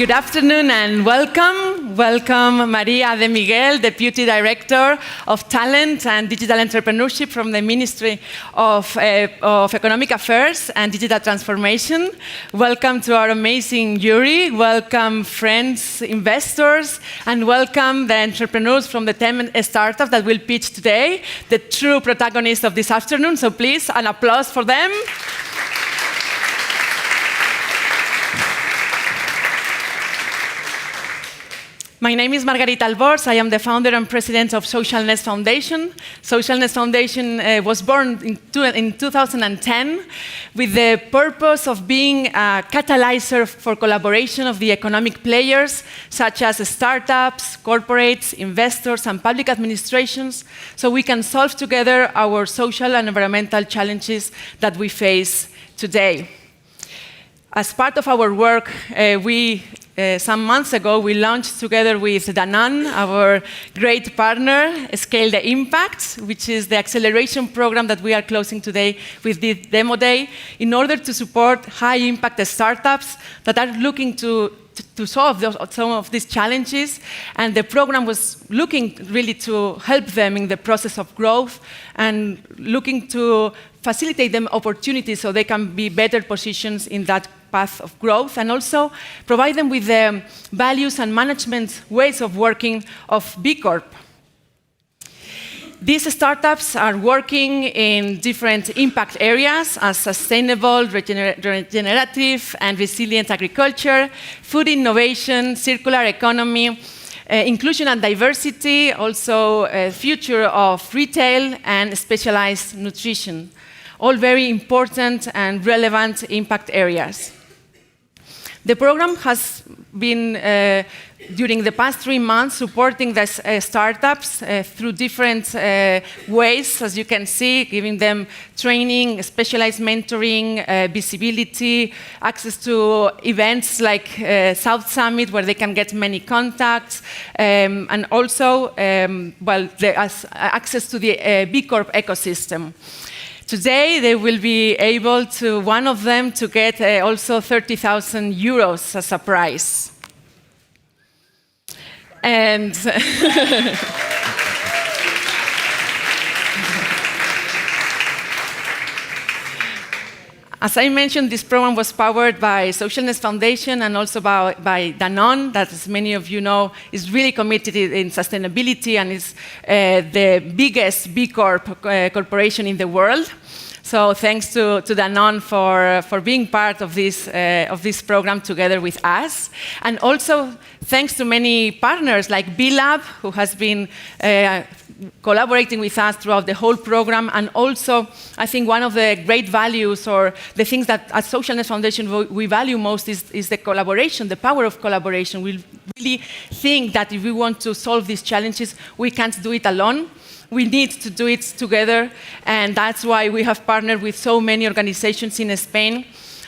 Good afternoon and welcome. Welcome, Maria de Miguel, Deputy Director of Talent and Digital Entrepreneurship from the Ministry of Economic Affairs and Digital Transformation. Welcome to our amazing jury. Welcome, friends, investors, and welcome the entrepreneurs from the 10 startups that will pitch today, the true protagonists of this afternoon. So please, an applause for them. My name is Margarita Albors. I am the founder and president of Socialness Foundation. Socialness Foundation was born in 2010 with the purpose of being a catalyzer for collaboration of the economic players, such as startups, corporates, investors, and public administrations, so we can solve together our social and environmental challenges that we face today. As part of our work, some months ago, we launched together with Danone, our great partner, Scale the Impact, which is the acceleration program that we are closing today with this demo day, in order to support high-impact startups that are looking to solve some of these challenges. And the program was looking really to help them in the process of growth and looking to facilitate them opportunities so they can be better positioned in that path of growth, and also provide them with the values and management ways of working of B Corp. These startups are working in different impact areas as sustainable, regenerative, and resilient agriculture, food innovation, circular economy, inclusion and diversity, also future of retail and specialized nutrition. All very important and relevant impact areas. The program has been, during the past 3 months, supporting the startups through different ways, as you can see, giving them training, specialized mentoring, visibility, access to events like South Summit, where they can get many contacts, and also access to the B Corp ecosystem. Today, they will be able to, one of them, to get also 30,000 euros as a prize. And as I mentioned, this program was powered by Socialness Foundation and also by Danone, that, as many of you know, is really committed in sustainability and is the biggest B Corp corporation in the world. So thanks to Danone for being part of this program together with us. And also thanks to many partners like B-Lab, who has been collaborating with us throughout the whole program. And also, I think one of the great values or the things that at Socialness Foundation we value most is the collaboration, the power of collaboration. We really think that if we want to solve these challenges, we can't do it alone. We need to do it together, and that's why we have partnered with so many organizations in Spain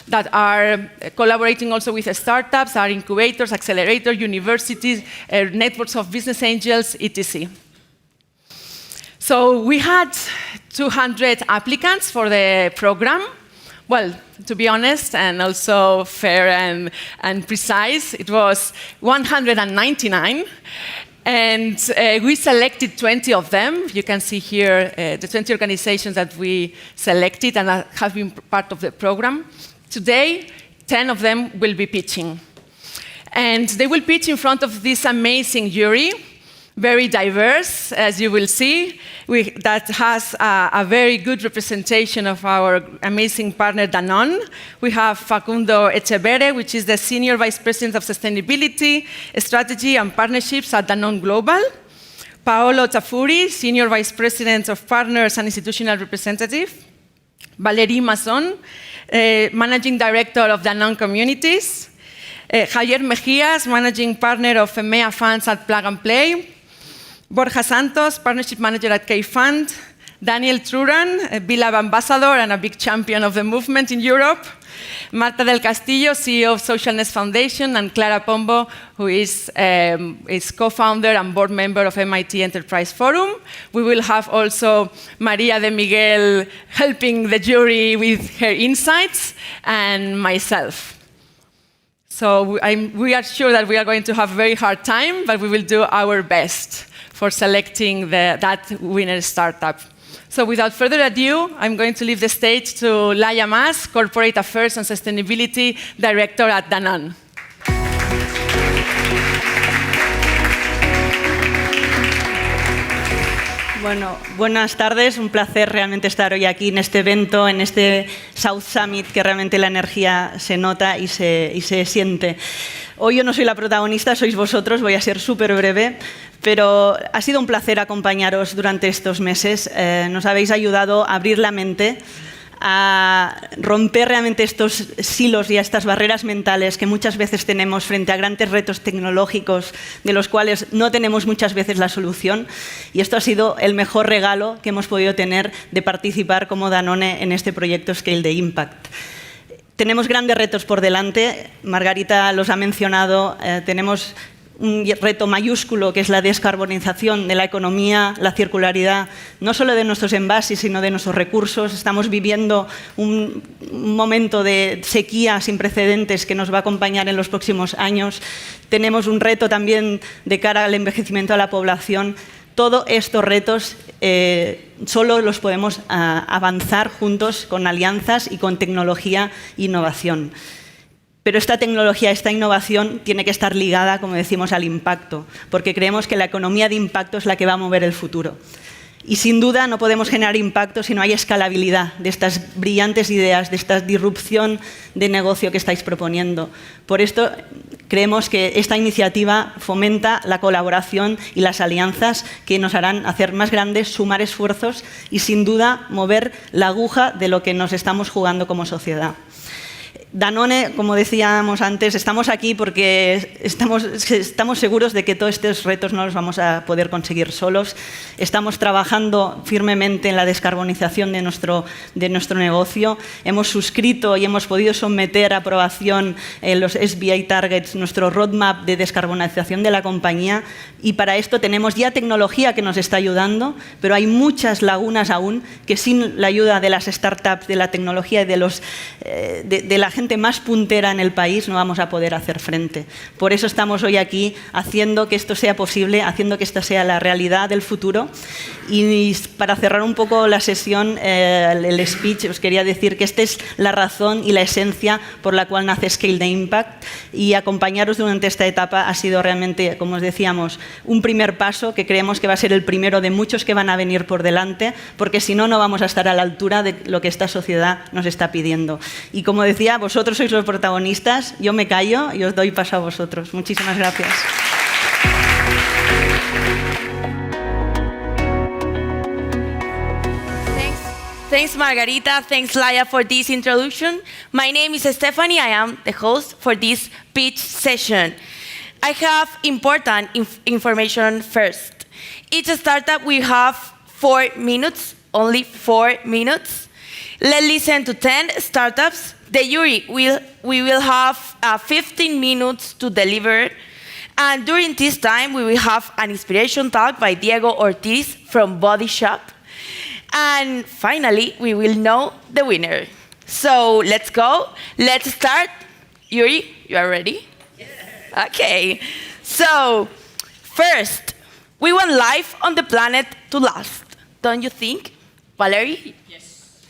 that are collaborating also with startups, our incubators, accelerators, universities, networks of business angels, etc. So we had 200 applicants for the program. Well, to be honest, and also fair and precise, it was 199. And we selected 20 of them. You can see here the 20 organizations that we selected and have been part of the program. Today, 10 of them will be pitching. And they will pitch in front of this amazing jury, very diverse, as you will see, that has a very good representation of our amazing partner, Danone. We have Facundo Echevere, which is the Senior Vice President of Sustainability, Strategy and Partnerships at Danone Global. Paolo Tafuri, Senior Vice President of Partners and Institutional Representative. Valerie Masson, Managing Director of Danone Communities. Javier Mejías, Managing Partner of EMEA Funds at Plug and Play. Borja Santos, Partnership Manager at K-Fund. Daniel Truran, a B-Lab ambassador and a big champion of the movement in Europe. Marta del Castillo, CEO of Socialness Foundation, and Clara Pombo, who is co-founder and board member of MIT Enterprise Forum. We will have also Maria de Miguel helping the jury with her insights, and myself. So we are sure that we are going to have a very hard time, but we will do our best for selecting that winner startup. So without further ado, I'm going to leave the stage to Laia Mas, Corporate Affairs and Sustainability Director at Danone. Bueno, buenas tardes. Un placer realmente estar hoy aquí en este evento, en este South Summit, que realmente la energía se nota y se siente. Hoy yo no soy la protagonista, sois vosotros, voy a ser súper breve, pero ha sido un placer acompañaros durante estos meses. Nos habéis ayudado a abrir la mente, a romper realmente estos silos y a estas barreras mentales que muchas veces tenemos frente a grandes retos tecnológicos de los cuales no tenemos muchas veces la solución. Y esto ha sido el mejor regalo que hemos podido tener de participar como Danone en este proyecto Scale the Impact. Tenemos grandes retos por delante, Margarita los ha mencionado, tenemos un reto mayúsculo que es la descarbonización de la economía, la circularidad, no solo de nuestros envases, sino de nuestros recursos. Estamos viviendo un momento de sequía sin precedentes que nos va a acompañar en los próximos años. Tenemos un reto también de cara al envejecimiento de la población. Todos estos retos solo los podemos avanzar juntos con alianzas y con tecnología e innovación. Pero esta tecnología, esta innovación tiene que estar ligada, como decimos, al impacto, porque creemos que la economía de impacto es la que va a mover el futuro. Y sin duda no podemos generar impacto si no hay escalabilidad de estas brillantes ideas, de esta disrupción de negocio que estáis proponiendo. Por esto creemos que esta iniciativa fomenta la colaboración y las alianzas que nos harán hacer más grandes, sumar esfuerzos y sin duda mover la aguja de lo que nos estamos jugando como sociedad. Danone, como decíamos antes, estamos aquí porque estamos seguros de que todos estos retos no los vamos a poder conseguir solos. Estamos trabajando firmemente en la descarbonización de nuestro negocio. Hemos suscrito y hemos podido someter a aprobación los SBI Targets, nuestro roadmap de descarbonización de la compañía. Y para esto tenemos ya tecnología que nos está ayudando, pero hay muchas lagunas aún que sin la ayuda de las startups, de la tecnología y de la gente más puntera en el país no vamos a poder hacer frente. Por eso estamos hoy aquí haciendo que esto sea posible, haciendo que esta sea la realidad del futuro. Y para cerrar un poco la sesión, el speech, os quería decir que esta es la razón y la esencia por la cual nace Scale the Impact, y acompañaros durante esta etapa ha sido realmente, como os decíamos, un primer paso que creemos que va a ser el primero de muchos que van a venir por delante, porque si no, no vamos a estar a la altura de lo que esta sociedad nos está pidiendo. Y como decía, vosotros sois los protagonistas, yo me callo y os doy paso a vosotros. Muchísimas gracias. Thanks, Margarita. Thanks, Laia, for this introduction. My name is Stephanie. I am the host for this pitch session. I have important information first. Each startup will have 4 minutes, only 4 minutes. Let's listen to 10 startups. The jury we will have 15 minutes to deliver. And during this time, we will have an inspiration talk by Diego Ortiz from Body Shop. And finally, we will know the winner. So let's go. Let's start. Yuri, you are ready? Yeah. Okay. So first, we want life on the planet to last. Don't you think, Valerie? Yes.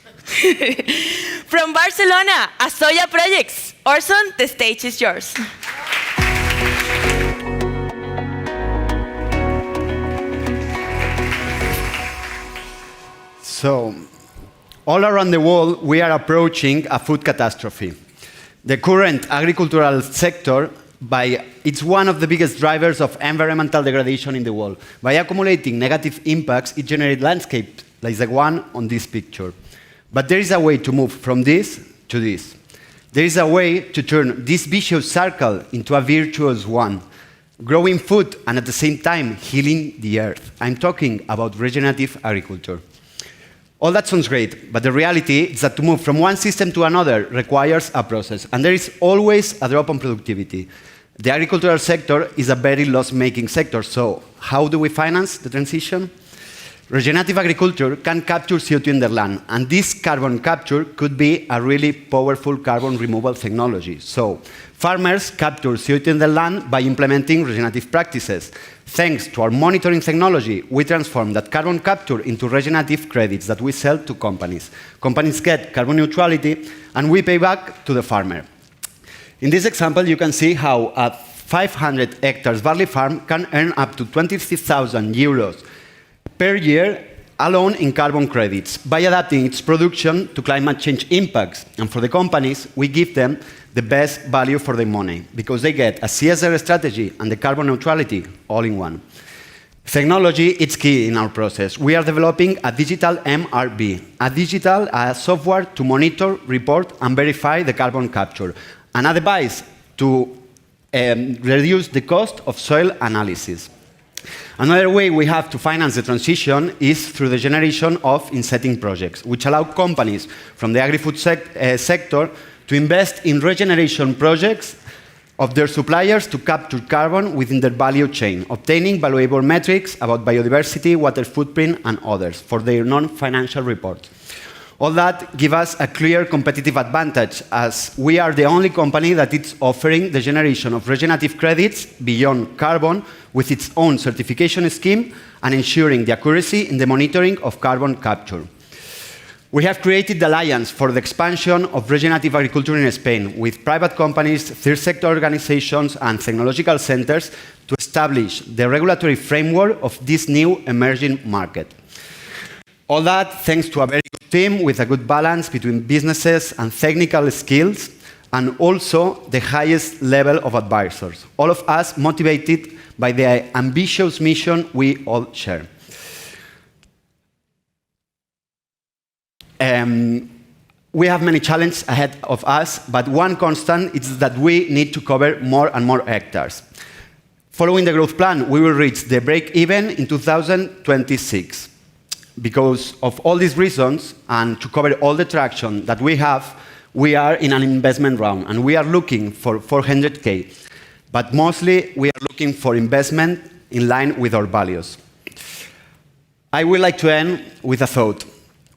From Barcelona, Asoya Projects. Orson, the stage is yours. So, all around the world, we are approaching a food catastrophe. The current agricultural sector, it's one of the biggest drivers of environmental degradation in the world. By accumulating negative impacts, it generates landscapes like the one on this picture. But there is a way to move from this to this. There is a way to turn this vicious circle into a virtuous one, growing food and at the same time healing the earth. I'm talking about regenerative agriculture. All that sounds great, but the reality is that to move from one system to another requires a process, and there is always a drop on productivity. The agricultural sector is a very loss-making sector, so how do we finance the transition? Regenerative agriculture can capture CO2 in the land, and this carbon capture could be a really powerful carbon removal technology. So, farmers capture CO2 in the land by implementing regenerative practices. Thanks to our monitoring technology, we transform that carbon capture into regenerative credits that we sell to companies. Companies get carbon neutrality, and we pay back to the farmer. In this example, you can see how a 500 hectares barley farm can earn up to 26,000 euros per year alone in carbon credits by adapting its production to climate change impacts. And for the companies, we give them the best value for their money because they get a CSR strategy and the carbon neutrality all in one. Technology is key in our process. We are developing a digital MRV, a software to monitor, report, and verify the carbon capture, and a device to reduce the cost of soil analysis. Another way we have to finance the transition is through the generation of insetting projects, which allow companies from the agri-food sector to invest in regeneration projects of their suppliers to capture carbon within their value chain, obtaining valuable metrics about biodiversity, water footprint, and others for their non-financial reports. All that gives us a clear competitive advantage, as we are the only company that is offering the generation of regenerative credits beyond carbon with its own certification scheme and ensuring the accuracy in the monitoring of carbon capture. We have created the Alliance for the Expansion of Regenerative Agriculture in Spain with private companies, third sector organizations, and technological centers to establish the regulatory framework of this new emerging market. All that thanks to a very good team with a good balance between businesses and technical skills, and also the highest level of advisors. All of us motivated by the ambitious mission we all share. We have many challenges ahead of us, but one constant is that we need to cover more and more hectares. Following the growth plan, we will reach the break-even in 2026. Because of all these reasons, and to cover all the traction that we have, we are in an investment round, and we are looking for 400K. But mostly, we are looking for investment in line with our values. I would like to end with a thought.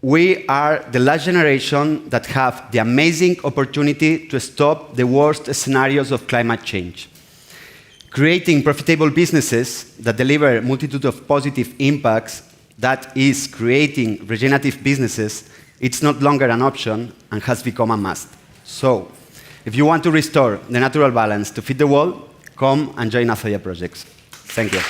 We are the last generation that have the amazing opportunity to stop the worst scenarios of climate change. Creating profitable businesses that deliver a multitude of positive impacts, that is creating regenerative businesses, it's no longer an option and has become a must. So, if you want to restore the natural balance to feed the world, come and join Azoya Projects. Thank you.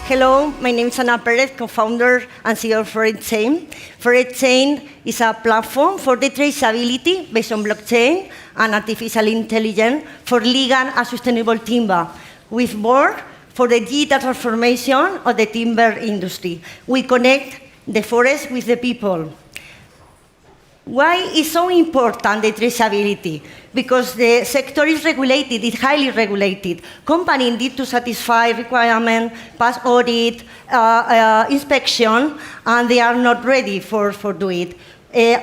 Hello, my name is Ana Perez, co-founder and CEO of ForedChain. ForedChain is a platform for the traceability based on blockchain and artificial intelligence for legal and sustainable timber. We've worked for the digital transformation of the timber industry. We connect the forest with the people. Why is so important, the traceability? Because the sector is regulated, it's highly regulated. Companies need to satisfy requirements, pass audit, inspection, and they are not ready for doing it.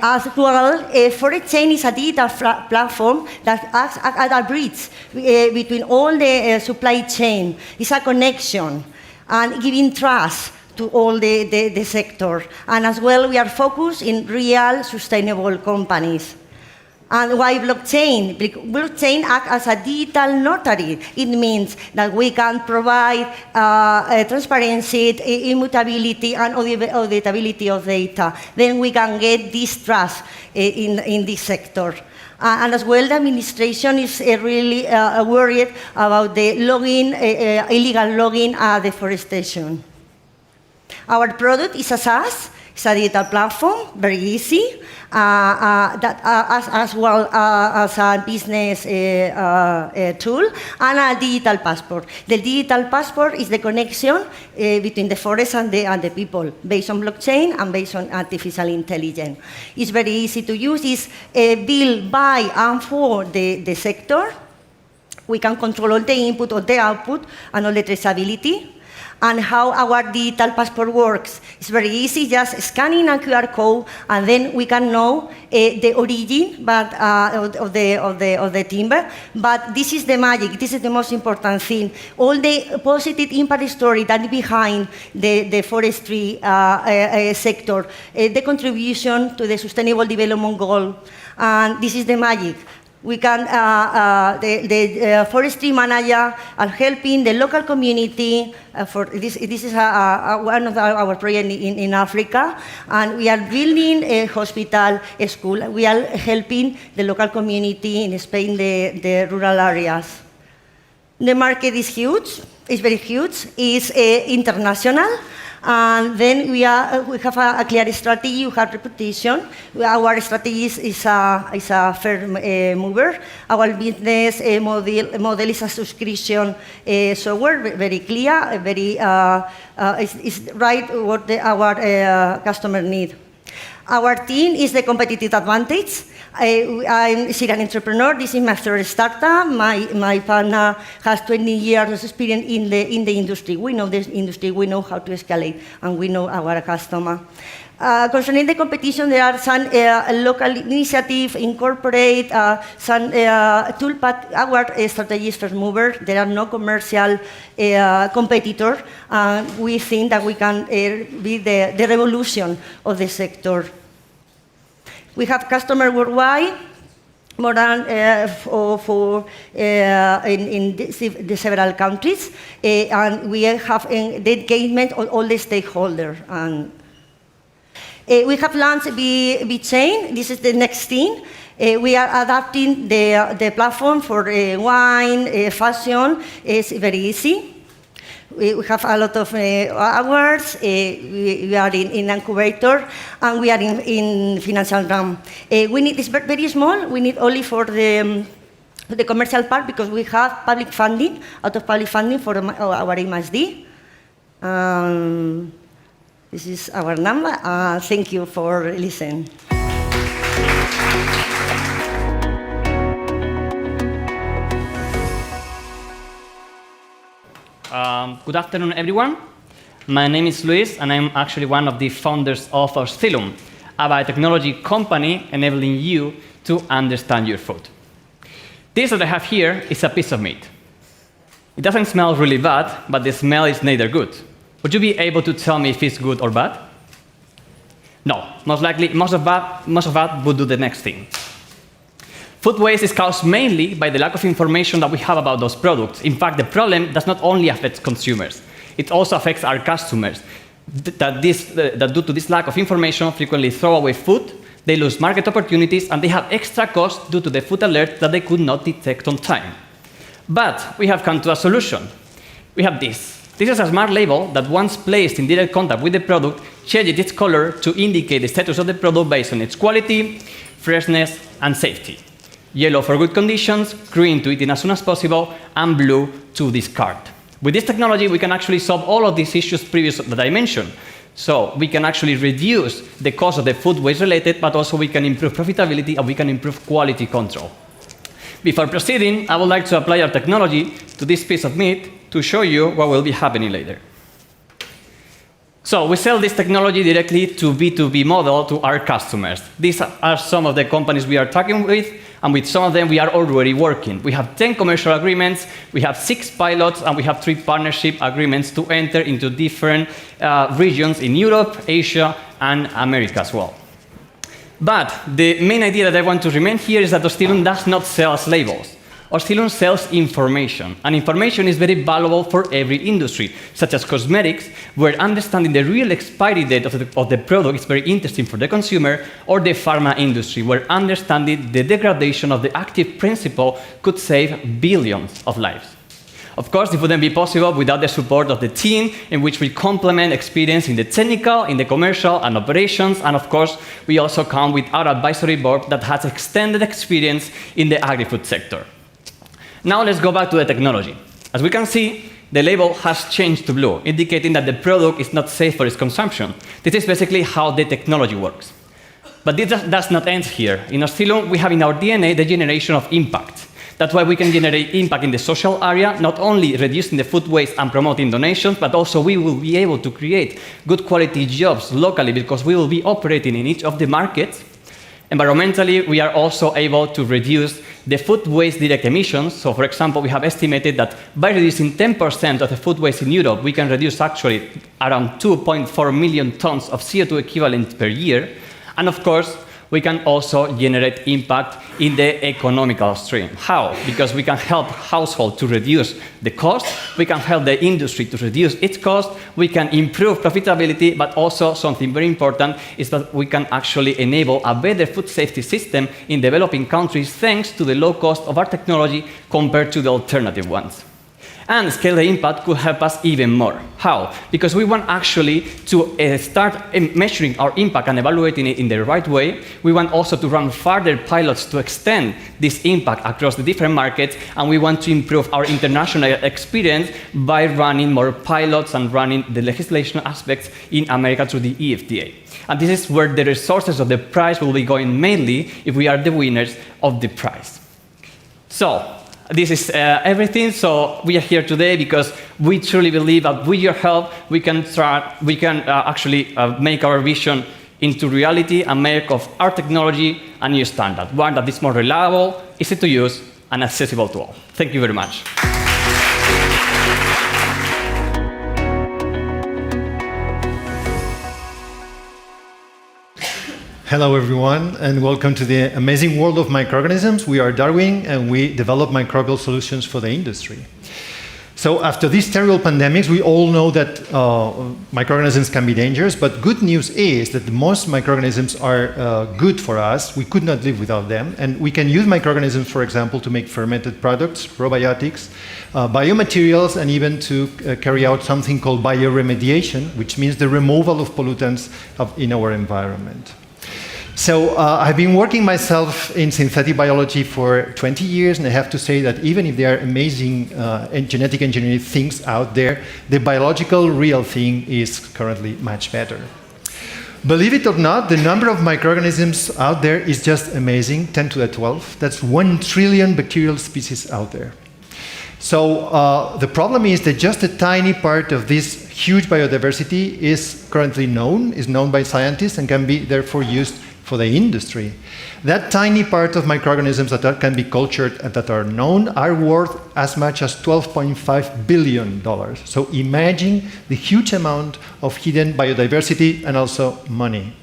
As well, ForedChain is a digital platform that acts as a bridge between all the supply chain. It's a connection and giving trust to all the sector. And as well, we are focused in real sustainable companies. And why blockchain? Blockchain acts as a digital notary. It means that we can provide transparency, immutability, and auditability of data. Then we can get this trust in this sector. And as well, the administration is really worried about the logging, illegal logging at deforestation. Our product is a SaaS, it's a digital platform, very easy, as well as a business tool, and a digital passport. The digital passport is the connection between the forest and the people, based on blockchain and based on artificial intelligence. It's very easy to use. It's built by and for the sector. We can control all the input or the output and all the traceability. and how our digital passport works. It's very easy, just scanning a QR code, and then we can know the origin of the timber. But this is the magic. This is the most important thing. All the positive impact story that is behind the forestry sector, the contribution to the Sustainable Development Goal, and this is the magic. We can, the forestry manager are helping the local community for this. This is one of our projects in Africa, and we are building a hospital, a school. We are helping the local community in Spain, the rural areas. The market is huge. It's very huge. It's international. And then we have a clear strategy, we have reputation. Our strategy is a firm mover. Our business model is a subscription software, very clear, very it's right what our customer need. Our team is the competitive advantage. I'm a serial entrepreneur. This is my third startup. My partner has 20 years of experience in the industry. We know this industry. We know how to escalate, and we know our customer. Concerning the competition, there are some local initiatives, incorporate some tool, but our strategy is first mover. There are no commercial competitors. We think that we can be the revolution of the sector. We have customers worldwide, more than in the several countries, and we have the engagement of all the stakeholders. We have launched VeChain. This is the next thing. We are adapting the platform for wine, fashion. It's very easy. We have a lot of awards. We are in incubator, and we are in financial realm. It's very small. We need only for the commercial part, because we have public funding, out of public funding for our MSD. This is our number. Thank you for listening. Good afternoon, everyone. My name is Luis, and I'm actually one of the founders of Oscillum, a biotechnology company enabling you to understand your food. This that I have here is a piece of meat. It doesn't smell really bad, but the smell is neither good. Would you be able to tell me if it's good or bad? No, most likely, most of that would do the next thing. Food waste is caused mainly by the lack of information that we have about those products. In fact, the problem does not only affect consumers, it also affects our customers. That due to this lack of information, frequently throw away food, they lose market opportunities, and they have extra costs due to the food alert that they could not detect on time. But we have come to a solution. We have this. This is a smart label that, once placed in direct contact with the product, changes its color to indicate the status of the product based on its quality, freshness, and safety. Yellow for good conditions, green to eat in as soon as possible, and blue to discard. With this technology, we can actually solve all of these issues that I mentioned. So we can actually reduce the cost of the food waste related, but also we can improve profitability and we can improve quality control. Before proceeding, I would like to apply our technology to this piece of meat to show you what will be happening later. So we sell this technology directly to B2B model to our customers. These are some of the companies we are talking with, and with some of them we are already working. We have 10 commercial agreements, we have 6 pilots, and we have 3 partnership agreements to enter into different regions in Europe, Asia, and America as well. But the main idea that I want to remain here is that Oscillum does not sell labels. Oscillum sells information, and information is very valuable for every industry, such as cosmetics, where understanding the real expiry date of the product is very interesting for the consumer, or the pharma industry, where understanding the degradation of the active principle could save billions of lives. Of course, this wouldn't be possible without the support of the team, in which we complement experience in the technical, in the commercial, and operations, and of course, we also come with our advisory board that has extended experience in the agri-food sector. Now let's go back to the technology. As we can see, the label has changed to blue, indicating that the product is not safe for its consumption. This is basically how the technology works. But this does not end here. In Oscillum, we have in our DNA the generation of impact. That's why we can generate impact in the social area, not only reducing the food waste and promoting donations, but also we will be able to create good quality jobs locally because we will be operating in each of the markets. Environmentally, we are also able to reduce the food waste direct emissions. So, for example, we have estimated that by reducing 10% of the food waste in Europe, we can reduce actually around 2.4 million tons of CO2 equivalent per year. And of course, we can also generate impact in the economical stream. How? Because we can help households to reduce the cost, we can help the industry to reduce its cost, we can improve profitability, but also something very important is that we can actually enable a better food safety system in developing countries thanks to the low cost of our technology compared to the alternative ones. And scale the impact could help us even more. How? Because we want actually to start measuring our impact and evaluating it in the right way. We want also to run further pilots to extend this impact across the different markets, and we want to improve our international experience by running more pilots and running the legislation aspects in America through the EFTA. And this is where the resources of the prize will be going mainly if we are the winners of the prize. So, this is everything. So we are here today because we truly believe that with your help, we can actually make our vision into reality and make of our technology a new standard, one that is more reliable, easy to use, and accessible to all. Thank you very much. Hello everyone, and welcome to the amazing world of microorganisms. We are Darwin, and we develop microbial solutions for the industry. So after these terrible pandemics, we all know that microorganisms can be dangerous, but good news is that most microorganisms are good for us. We could not live without them, and we can use microorganisms, for example, to make fermented products, probiotics, biomaterials, and even to carry out something called bioremediation, which means the removal of pollutants in our environment. So I've been working myself in synthetic biology for 20 years, and I have to say that even if there are amazing genetic engineering things out there, the biological real thing is currently much better. Believe it or not, the number of microorganisms out there is just amazing, 10 to the 12. That's 1 trillion bacterial species out there. So the problem is that just a tiny part of this huge biodiversity is currently known, is known by scientists, and can be therefore used for the industry. That tiny part of microorganisms that can be cultured and that are known are worth as much as $12.5 billion. So imagine the huge amount of hidden biodiversity and also money.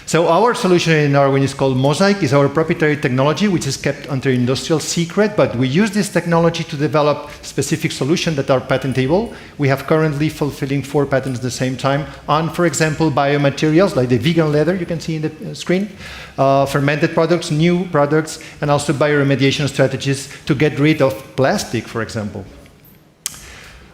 So our solution in Darwin is called Mosaic. It's our proprietary technology, which is kept under industrial secret, but we use this technology to develop specific solutions that are patentable. We have currently fulfilling 4 patents at the same time on, for example, biomaterials, like the vegan leather you can see in the screen, fermented products, new products, and also bioremediation strategies to get rid of plastic, for example.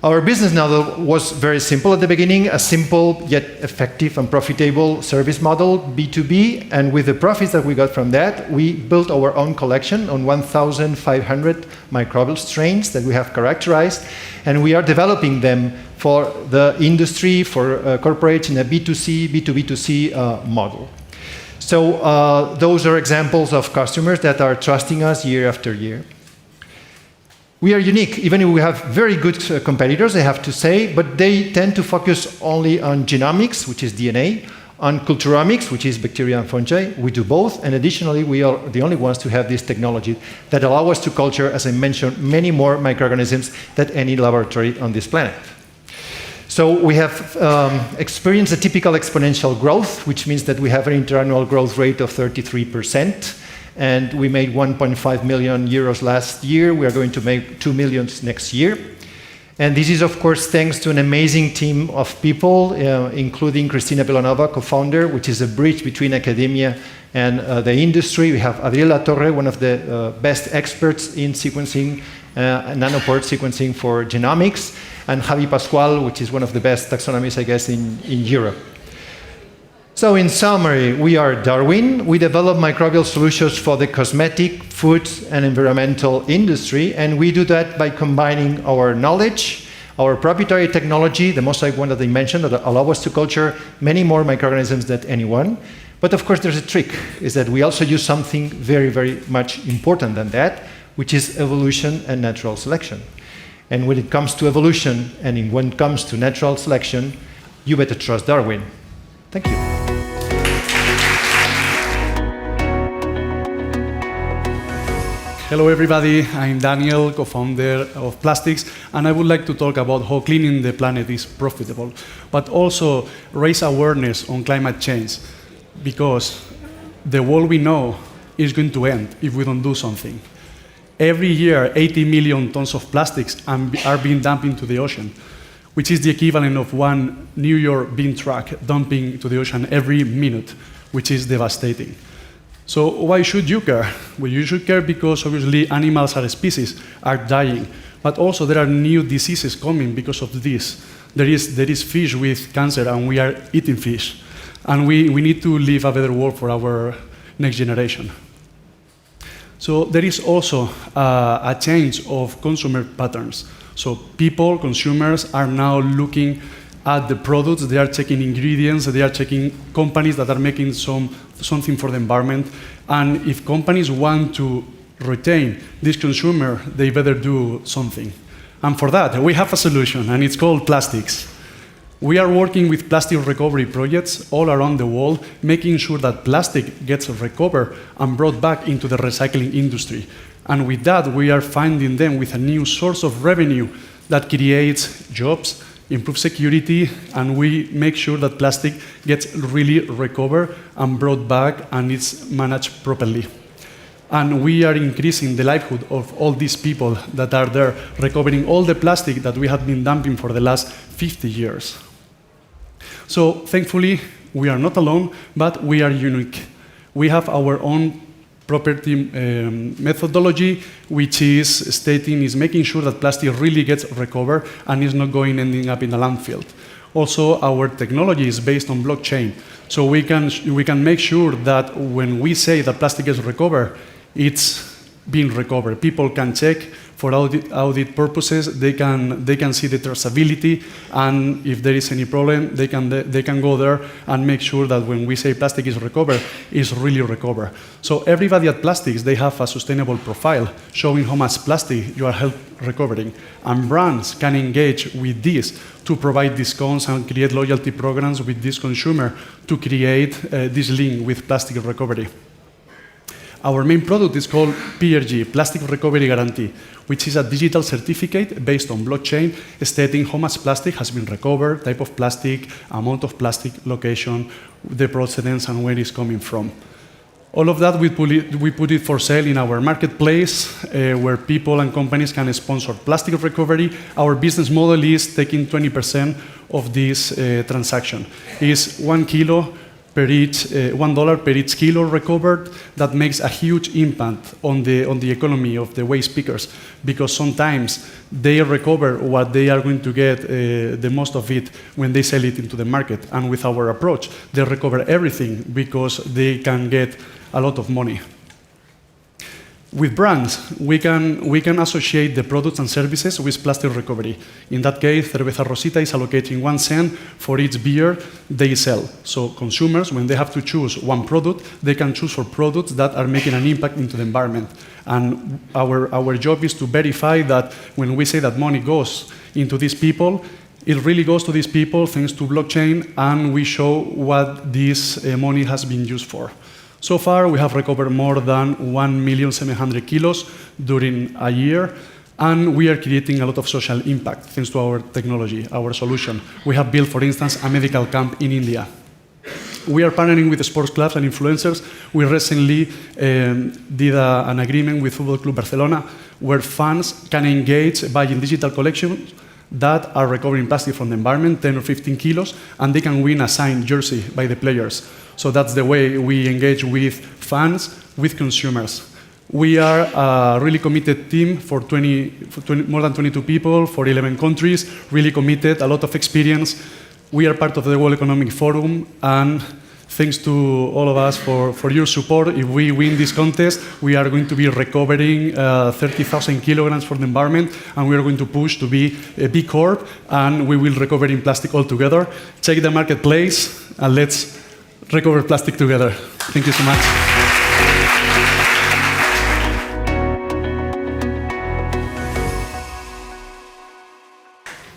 Our business model was very simple at the beginning, a simple yet effective and profitable service model, B2B, and with the profits that we got from that, we built our own collection on 1,500 microbial strains that we have characterized, and we are developing them for the industry, for corporates in a B2C, B2B2C model. So those are examples of customers that are trusting us year after year. We are unique, even if we have very good competitors, I have to say, but they tend to focus only on genomics, which is DNA, on culturomics, which is bacteria and fungi. We do both, and additionally, we are the only ones to have this technology that allow us to culture, as I mentioned, many more microorganisms than any laboratory on this planet. So we have experienced a typical exponential growth, which means that we have an interannual growth rate of 33%. And we made 1.5 million euros last year. We are going to make 2 million next year. And this is, of course, thanks to an amazing team of people, including Cristina Vilanova, co-founder, which is a bridge between academia and the industry. We have Adriel Torre, one of the best experts in sequencing, nanopore sequencing for genomics, and Javi Pascual, which is one of the best taxonomists, I guess, in Europe. So in summary, we are Darwin. We develop microbial solutions for the cosmetic, food, and environmental industry, and we do that by combining our knowledge, our proprietary technology, the Mosaic one that I mentioned, that allow us to culture many more microorganisms than anyone. But of course, there's a trick, is that we also use something very, very much important than that. which is evolution and natural selection. And when it comes to evolution and when it comes to natural selection, you better trust Darwin. Thank you. Hello everybody, I'm Daniel, co-founder of Plastics, and I would like to talk about how cleaning the planet is profitable, but also raise awareness on climate change, because the world we know is going to end if we don't do something. Every year, 80 million tons of plastics are being dumped into the ocean, which is the equivalent of one New York bin truck dumping to the ocean every minute, which is devastating. So why should you care? Well, you should care because obviously animals and species are dying, but also there are new diseases coming because of this. There is fish with cancer and we are eating fish. And we need to leave a better world for our next generation. So there is also a change of consumer patterns. So people, consumers, are now looking at the products, they are checking ingredients, they are checking companies that are making something for the environment. And if companies want to retain this consumer, they better do something. And for that, we have a solution, and it's called Plastics. We are working with plastic recovery projects all around the world, making sure that plastic gets recovered and brought back into the recycling industry. And with that, we are finding them with a new source of revenue that creates jobs, improves security, and we make sure that plastic gets really recovered and brought back and it's managed properly. And we are increasing the livelihood of all these people that are there, recovering all the plastic that we have been dumping for the last 50 years. So thankfully, we are not alone, but we are unique. We have our own property methodology, which is making sure that plastic really gets recovered and is not ending up in a landfill. Also, our technology is based on blockchain, so we can make sure that when we say that plastic is recovered, it's being recovered. People can check for audit purposes. They can see the traceability, and if there is any problem, they can go there and make sure that when we say plastic is recovered, it's really recovered. So everybody at Plastics, they have a sustainable profile showing how much plastic you are recovering, and brands can engage with this to provide discounts and create loyalty programs with this consumer to create this link with plastic recovery. Our main product is called PRG, Plastic Recovery Guarantee, which is a digital certificate based on blockchain stating how much plastic has been recovered, type of plastic, amount of plastic, location, the procedence, and where it's coming from. All of that, we put it for sale in our marketplace, where people and companies can sponsor plastic recovery. Our business model is taking 20% of this transaction. It's $1 per each kilo recovered. That makes a huge impact on the economy of the waste pickers, because sometimes they recover what they are going to get the most of it when they sell it into the market. And with our approach, they recover everything because they can get a lot of money. With brands, we can associate the products and services with plastic recovery. In that case, Cerveza Rosita is allocating 1 cent for each beer they sell. So consumers, when they have to choose one product, they can choose for products that are making an impact into the environment. And our job is to verify that when we say that money goes into these people, it really goes to these people thanks to blockchain, and we show what this money has been used for. So far, we have recovered more than 1,700,000 kilos during a year, and we are creating a lot of social impact thanks to our technology, our solution. We have built, for instance, a medical camp in India. We are partnering with sports clubs and influencers. We recently did an agreement with Football Club Barcelona, where fans can engage buying digital collections that are recovering plastic from the environment, 10 or 15 kilos, and they can win a signed jersey by the players. So that's the way we engage with fans, with consumers. We are a really committed team for more than 22 people, for 11 countries, really committed, a lot of experience. We are part of the World Economic Forum, and thanks to all of us for your support. If we win this contest, we are going to be recovering 30,000 kilograms for the environment, and we are going to push to be a B Corp, and we will recover in plastic altogether. Check the marketplace, and let's recover plastic together. Thank you so much.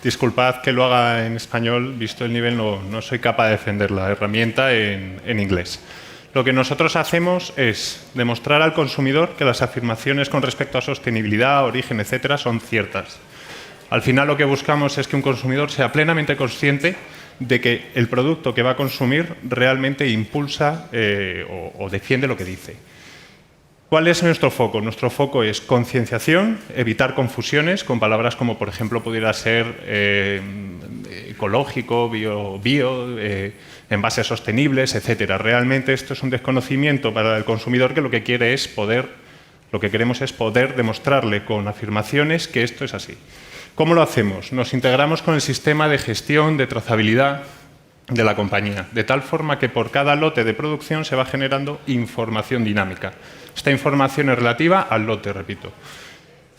Disculpad que lo haga en español, visto el nivel no soy capaz de defender la herramienta en inglés. Lo que nosotros hacemos es demostrar al consumidor que las afirmaciones con respecto a sostenibilidad, origen, etcétera, son ciertas. Al final lo que buscamos es que un consumidor sea plenamente consciente de que el producto que va a consumir realmente impulsa o defiende lo que dice. ¿Cuál es nuestro foco? Nuestro foco es concienciación, evitar confusiones con palabras como, por ejemplo, pudiera ser ecológico, bio, envases sostenibles, etcétera. Realmente esto es un desconocimiento para el consumidor que lo que queremos es poder demostrarle con afirmaciones que esto es así. ¿Cómo lo hacemos? Nos integramos con el sistema de gestión de trazabilidad de la compañía, de tal forma que por cada lote de producción se va generando información dinámica. Esta información es relativa al lote, repito.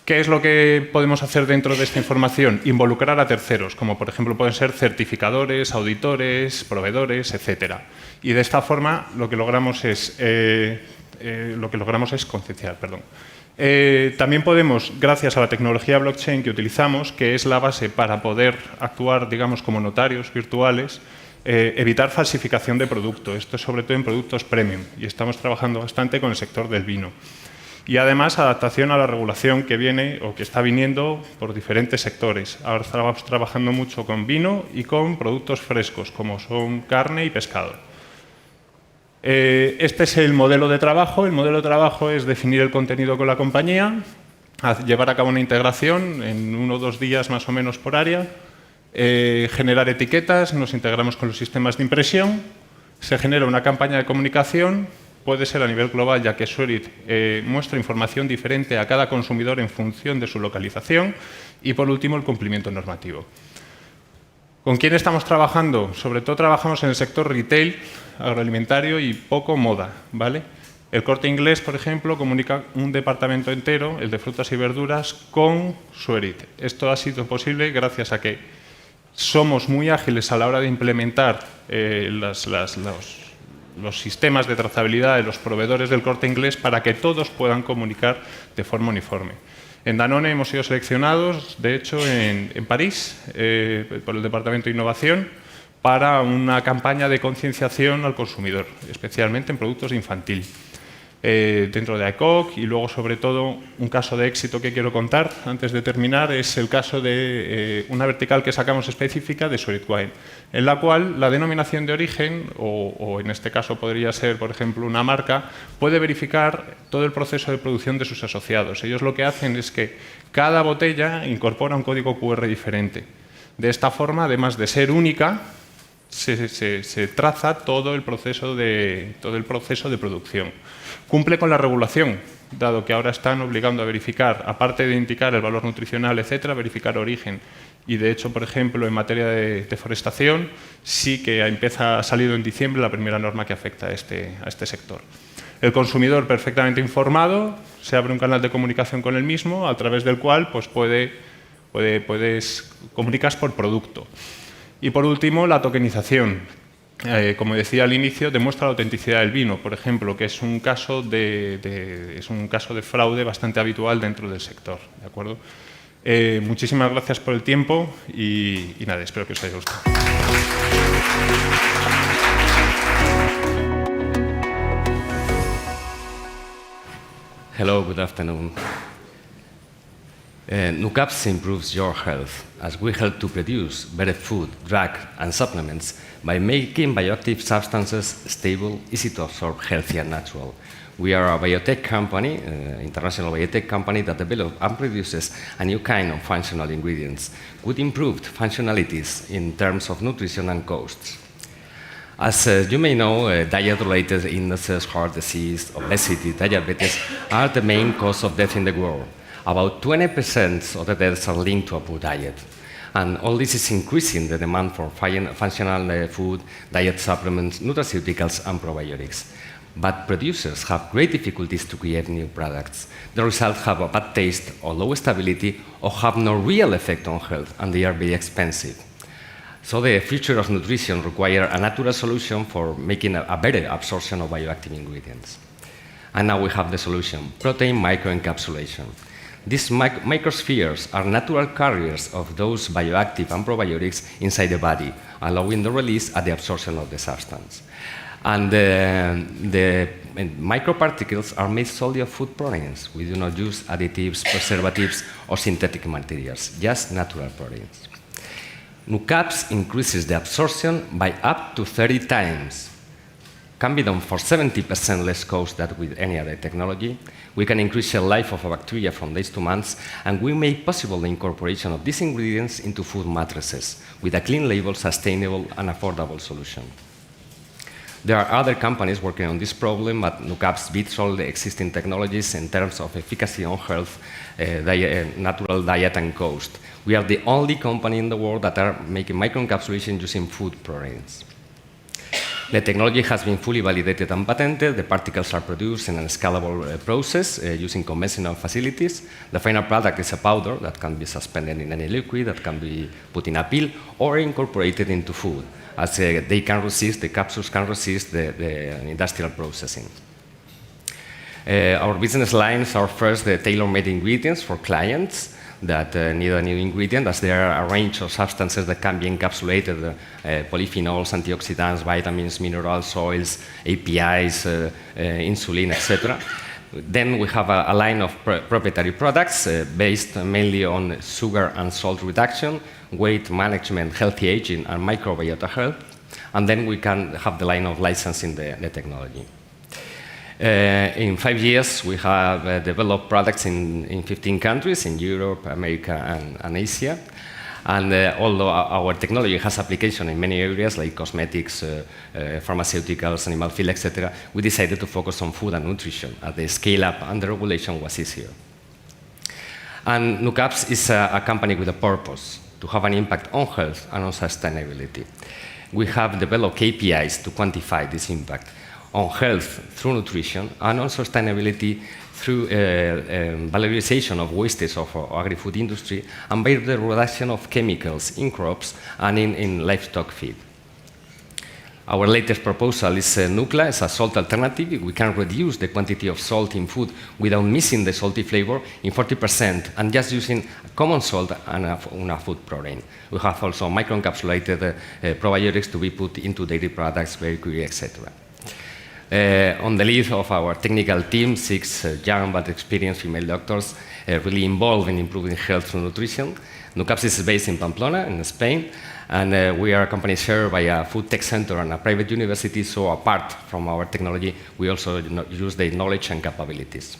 ¿Qué es lo que podemos hacer dentro de esta información? Involucrar a terceros, como por ejemplo pueden ser certificadores, auditores, proveedores, etcétera. Y de esta forma lo que logramos es concienciar. También podemos, gracias a la tecnología blockchain que utilizamos, que es la base para poder actuar, digamos, como notarios virtuales, evitar falsificación de producto. Esto es sobre todo en productos premium y estamos trabajando bastante con el sector del vino. Y además adaptación a la regulación que viene o que está viniendo por diferentes sectores. Ahora estamos trabajando mucho con vino y con productos frescos como son carne y pescado. Este es el modelo de trabajo. El modelo de trabajo es definir el contenido con la compañía, llevar a cabo una integración en 1 o 2 días más o menos por área, generar etiquetas, nos integramos con los sistemas de impresión, se genera una campaña de comunicación, puede ser a nivel global, ya que Swerit muestra información diferente a cada consumidor en función de su localización, y por último el cumplimiento normativo. ¿Con quién estamos trabajando? Sobre todo trabajamos en el sector retail, agroalimentario y poco moda, ¿vale? El Corte Inglés, por ejemplo, comunica un departamento entero, el de frutas y verduras, con Swerit. Esto ha sido posible gracias a que somos muy ágiles a la hora de implementar los sistemas de trazabilidad de los proveedores del Corte Inglés para que todos puedan comunicar de forma uniforme. En Danone hemos sido seleccionados, de hecho, en París, por el Departamento de Innovación, para una campaña de concienciación al consumidor, especialmente en productos infantil. Dentro de ICOC, y luego, sobre todo, un caso de éxito que quiero contar antes de terminar es el caso de una vertical que sacamos específica de Swerit Wine, en la cual la denominación de origen, o en este caso podría ser, por ejemplo, una marca, puede verificar todo el proceso de producción de sus asociados. Ellos lo que hacen es que cada botella incorpora un código QR diferente. De esta forma, además de ser única, se traza todo el proceso de producción. Cumple con la regulación, dado que ahora están obligando a verificar, aparte de indicar el valor nutricional, etcétera, verificar origen. Y de hecho, por ejemplo, en materia de deforestación, sí que ha salido en diciembre la primera norma que afecta a este sector. El consumidor perfectamente informado, se abre un canal de comunicación con el mismo, a través del cual pues, comunicas por producto. Y por último, la tokenización. Como decía al inicio, demuestra la autenticidad del vino, por ejemplo, que es un caso de fraude bastante habitual dentro del sector. ¿De acuerdo? Muchísimas gracias por el tiempo y nada, espero que os haya gustado. Hello, good afternoon. Nucaps improves your health as we help to produce better food, drug, and supplements by making bioactive substances stable, easy to absorb, healthy, and natural. We are a biotech company, international biotech company that develops and produces a new kind of functional ingredients with improved functionalities in terms of nutrition and costs. As you may know, diet-related illnesses, heart disease, obesity, diabetes are the main cause of death in the world. About 20% of the deaths are linked to a poor diet. And all this is increasing the demand for functional food, diet supplements, nutraceuticals, and probiotics. But producers have great difficulties to create new products. The results have a bad taste or low stability or have no real effect on health, and they are very expensive. So the future of nutrition requires a natural solution for making a better absorption of bioactive ingredients. And now we have the solution, protein microencapsulation. These microspheres are natural carriers of those bioactive and probiotics inside the body, allowing the release and the absorption of the substance. And the microparticles are made solely of food proteins. We do not use additives, preservatives, or synthetic materials, just natural proteins. NuCaps increases the absorption by up to 30 times. Can be done for 70% less cost than with any other technology. We can increase the life of a bacteria from days to months, and we make possible the incorporation of these ingredients into food matrices with a clean label, sustainable, and affordable solution. There are other companies working on this problem, but NuCaps beats all the existing technologies in terms of efficacy on health, natural diet, and cost. We are the only company in the world that are making microencapsulation using food proteins. The technology has been fully validated and patented. The particles are produced in a scalable process using conventional facilities. The final product is a powder that can be suspended in any liquid, that can be put in a pill, or incorporated into food, as they can resist, the capsules can resist the industrial processing. Our business lines are first the tailor-made ingredients for clients that need a new ingredient, as there are a range of substances that can be encapsulated, polyphenols, antioxidants, vitamins, minerals, oils, APIs, insulin, etc. Then we have a line of proprietary products based mainly on sugar and salt reduction, weight management, healthy aging, and microbiota health. And then we can have the line of licensing the technology. In 5 years, we have developed products in 15 countries, in Europe, America, and Asia. And although our technology has application in many areas, like cosmetics, pharmaceuticals, animal feed, etc., we decided to focus on food and nutrition, as the scale-up and the regulation was easier. And NuCaps is a company with a purpose, to have an impact on health and on sustainability. We have developed KPIs to quantify this impact on health through nutrition, and on sustainability through valorization of wastage of our agri-food industry, and by the reduction of chemicals in crops and in livestock feed. Our latest proposal is Nucla. It's a salt alternative. We can reduce the quantity of salt in food without missing the salty flavor in 40%, and just using common salt and a food protein. We have also microencapsulated probiotics to be put into dairy products, bakery, etc. On the lead of our technical team, 6 young but experienced female doctors really involved in improving health through nutrition. NuCaps is based in Pamplona, in Spain, and we are a company shared by a food tech center and a private university, so apart from our technology, we also use their knowledge and capabilities.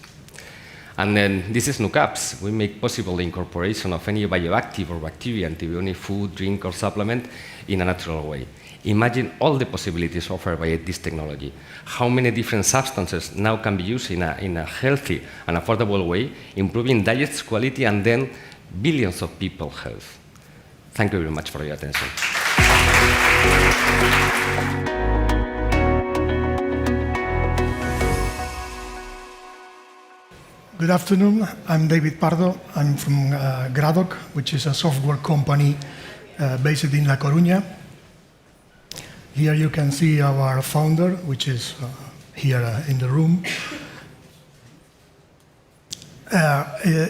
And then this is NuCaps. We make possible the incorporation of any bioactive or bacteria into any food, drink, or supplement in a natural way. Imagine all the possibilities offered by this technology. How many different substances now can be used in a healthy and affordable way, improving diet's quality and then billions of people's health. Thank you very much for your attention. Good afternoon. I'm David Pardo. I'm from Gradoc, which is a software company based in La Coruña. Here you can see our founder, which is here in the room.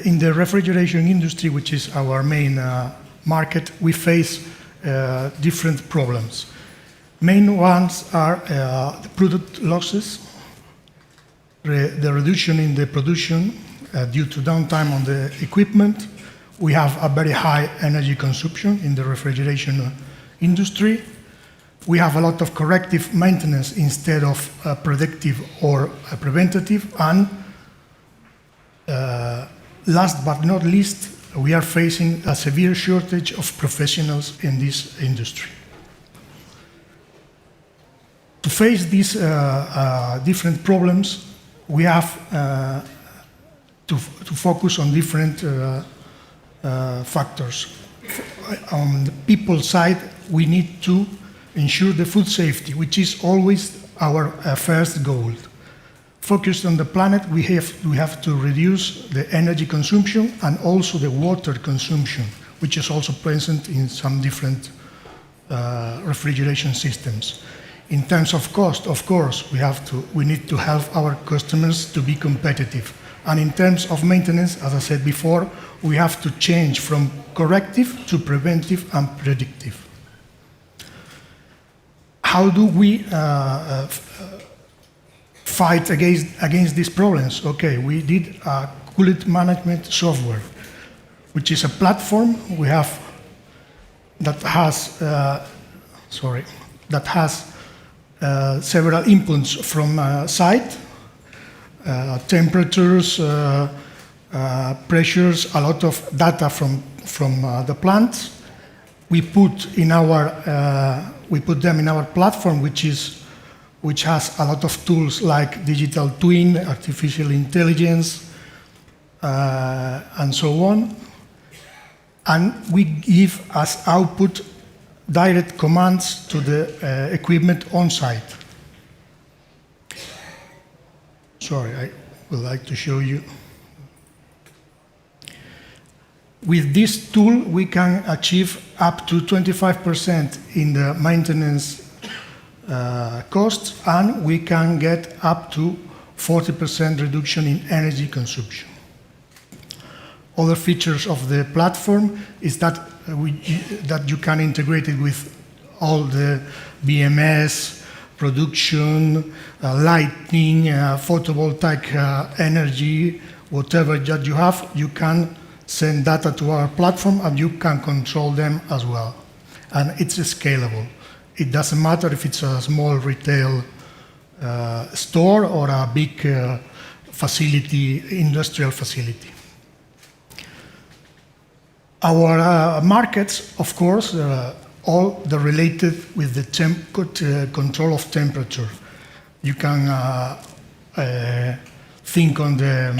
In the refrigeration industry, which is our main market, we face different problems. Main ones are the product losses, the reduction in the production due to downtime on the equipment. We have a very high energy consumption in the refrigeration industry. We have a lot of corrective maintenance instead of predictive or preventative. And last but not least, we are facing a severe shortage of professionals in this industry. To face these different problems, we have to focus on different factors. On the people side, we need to ensure the food safety, which is always our first goal. Focused on the planet, we have to reduce the energy consumption and also the water consumption, which is also present in some different refrigeration systems. In terms of cost, of course, we need to help our customers to be competitive. And in terms of maintenance, as I said before, we have to change from corrective to preventive and predictive. How do we fight against these problems? Okay, we did a coolant management software, which is a platform we have that has several inputs from site, temperatures, pressures, a lot of data from the plant. We put them in our platform, which has a lot of tools like digital twin, artificial intelligence, and so on. And we give as output direct commands to the equipment on site. Sorry, I would like to show you. With this tool, we can achieve up to 25% in the maintenance costs, and we can get up to 40% reduction in energy consumption. Other features of the platform is that you can integrate it with all the BMS, production, lighting, photovoltaic energy, whatever that you have, you can send data to our platform and you can control them as well. And it's scalable. It doesn't matter if it's a small retail store or a big facility, industrial facility. Our markets, of course, all the related with the control of temperature. You can think on the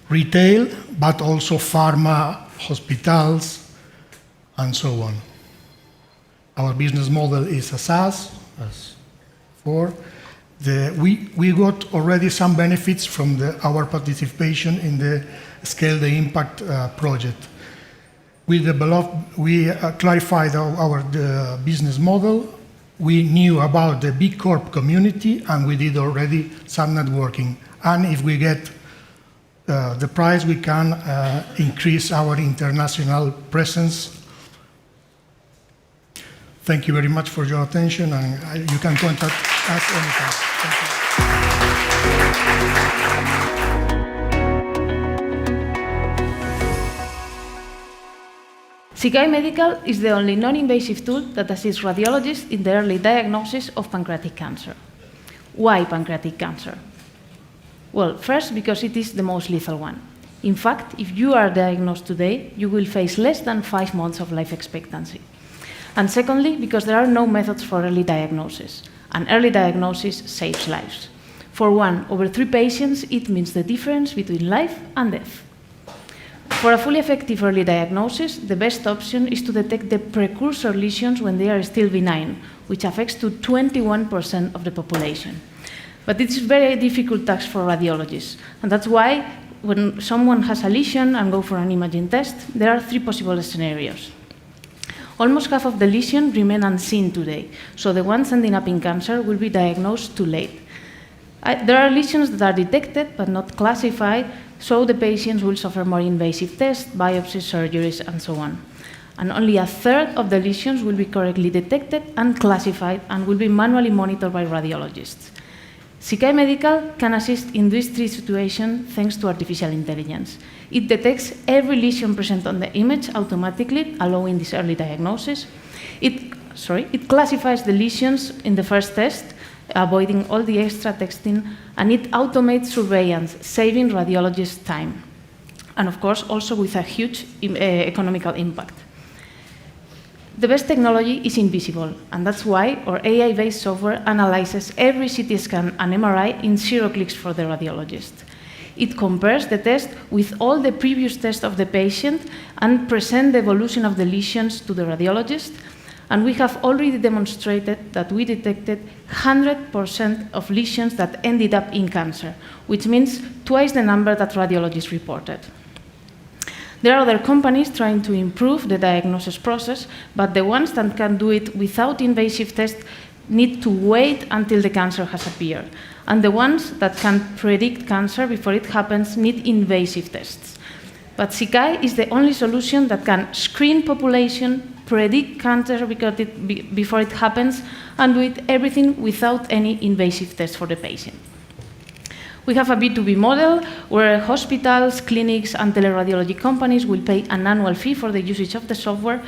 retail, but also pharma, hospitals, and so on. Our business model is a SaaS, as before. We got already some benefits from our participation in the Scale the Impact project. We clarified our business model. We knew about the B Corp community, and we did already some networking. And if we get the prize, we can increase our international presence. Thank you very much for your attention, and you can contact us anytime. Thank you. Sikai Medical is the only non-invasive tool that assists radiologists in the early diagnosis of pancreatic cancer. Why pancreatic cancer? Well, first, because it is the most lethal one. In fact, if you are diagnosed today, you will face less than 5 months of life expectancy. And secondly, because there are no methods for early diagnosis, and early diagnosis saves lives. For 1 over 3 patients, it means the difference between life and death. For a fully effective early diagnosis, the best option is to detect the precursor lesions when they are still benign, which affects to 21% of the population. But it's a very difficult task for radiologists, and that's why when someone has a lesion and go for an imaging test, there are 3 possible scenarios. Almost half of the lesions remain unseen today, so the ones ending up in cancer will be diagnosed too late. There are lesions that are detected but not classified, so the patients will suffer more invasive tests, biopsies, surgeries, and so on. And only a third of the lesions will be correctly detected and classified and will be manually monitored by radiologists. Sikai Medical can assist in these 3 situations thanks to artificial intelligence. It detects every lesion present on the image automatically, allowing this early diagnosis. It classifies the lesions in the first test, avoiding all the extra texting, and it automates surveillance, saving radiologists time. And of course, also with a huge economical impact. The best technology is invisible, and that's why our AI-based software analyzes every CT scan and MRI in 0 clicks for the radiologist. It compares the test with all the previous tests of the patient and presents the evolution of the lesions to the radiologist. And we have already demonstrated that we detected 100% of lesions that ended up in cancer, which means twice the number that radiologists reported. There are other companies trying to improve the diagnosis process, but the ones that can do it without invasive tests need to wait until the cancer has appeared. And the ones that can predict cancer before it happens need invasive tests. But CICAI is the only solution that can screen population, predict cancer before it happens, and do everything without any invasive test for the patient. We have a B2B model where hospitals, clinics, and teleradiology companies will pay an annual fee for the usage of the software,